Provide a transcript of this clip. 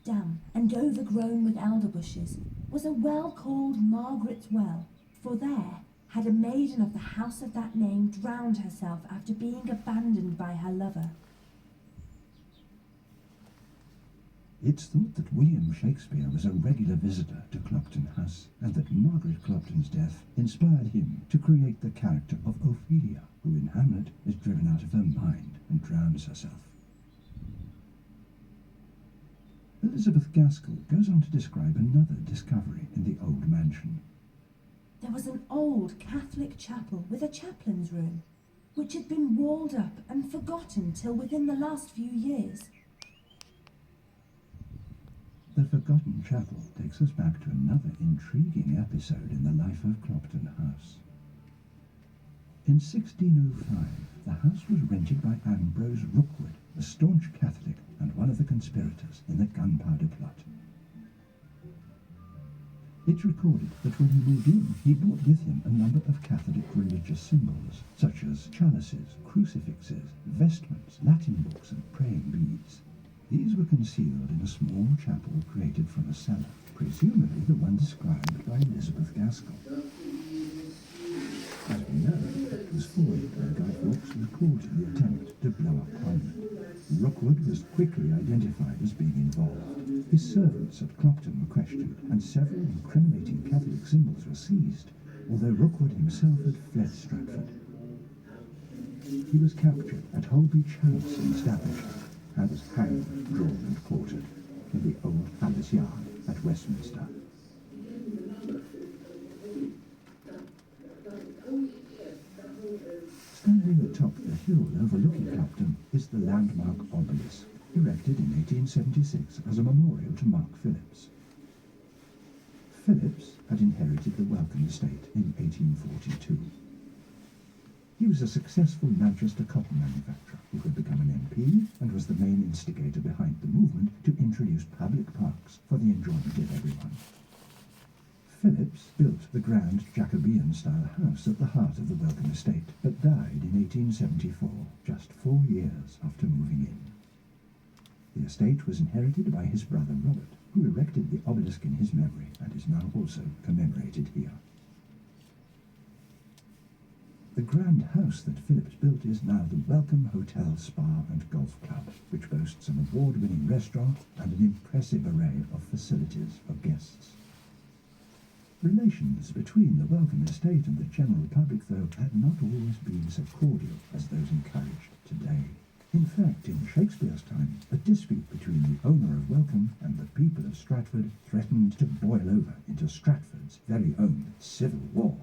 Damp and overgrown with elder bushes was a well called Margaret's Well, for there had a maiden of the house of that name drowned herself after being abandoned by her lover. It's thought that William Shakespeare was a regular visitor to Clopton House, and that Margaret Clopton's death inspired him to create the character of Ophelia, who in Hamlet is driven out of her mind and drowns herself. Elizabeth Gaskell goes on to describe another discovery in the old mansion. There was an old Catholic chapel with a chaplain's room, which had been walled up and forgotten till within the last few years. The Forgotten Chapel takes us back to another intriguing episode in the life of Clopton House. In 1605, the house was rented by Ambrose Rookwood, a staunch Catholic and one of the conspirators in the Gunpowder Plot. It's recorded that when he moved in, he brought with him a number of Catholic religious symbols, such as chalices, crucifixes, vestments, Latin books, and praying beads. These were concealed in a small chapel created from a cellar, presumably the one described by Elizabeth Gaskell. As we know, it was foiled when Guy Fawkes was called to the attempt to blow up Parliament. Rookwood was quickly identified as being involved. His servants at Clopton were questioned, and several incriminating Catholic symbols were seized, although Rookwood himself had fled Stratford. He was captured at Holbeach House in Staffordshire, and was hanged, drawn and quartered in the old palace yard at Westminster. Standing atop the hill overlooking Clopton is the landmark obelisk, erected in 1876 as a memorial to Mark Phillips. Phillips had inherited the Welcome estate in 1842. He was a successful Manchester cotton manufacturer who had become an MP and was the main instigator behind the movement to introduce public parks for the enjoyment of everyone. Phillips built the grand Jacobean-style house at the heart of the Welcome estate, but died in 1874, just 4 years after moving in. The estate was inherited by his brother Robert, who erected the obelisk in his memory and is now also commemorated here. The grand house that Phillips built is now the Welcome Hotel, Spa and Golf Club, which boasts an award-winning restaurant and an impressive array of facilities for guests. Relations between the Welcome estate and the general public, though, had not always been so cordial as those encouraged today. In fact, in Shakespeare's time, a dispute between the owner of Welcome and the people of Stratford threatened to boil over into Stratford's very own civil war.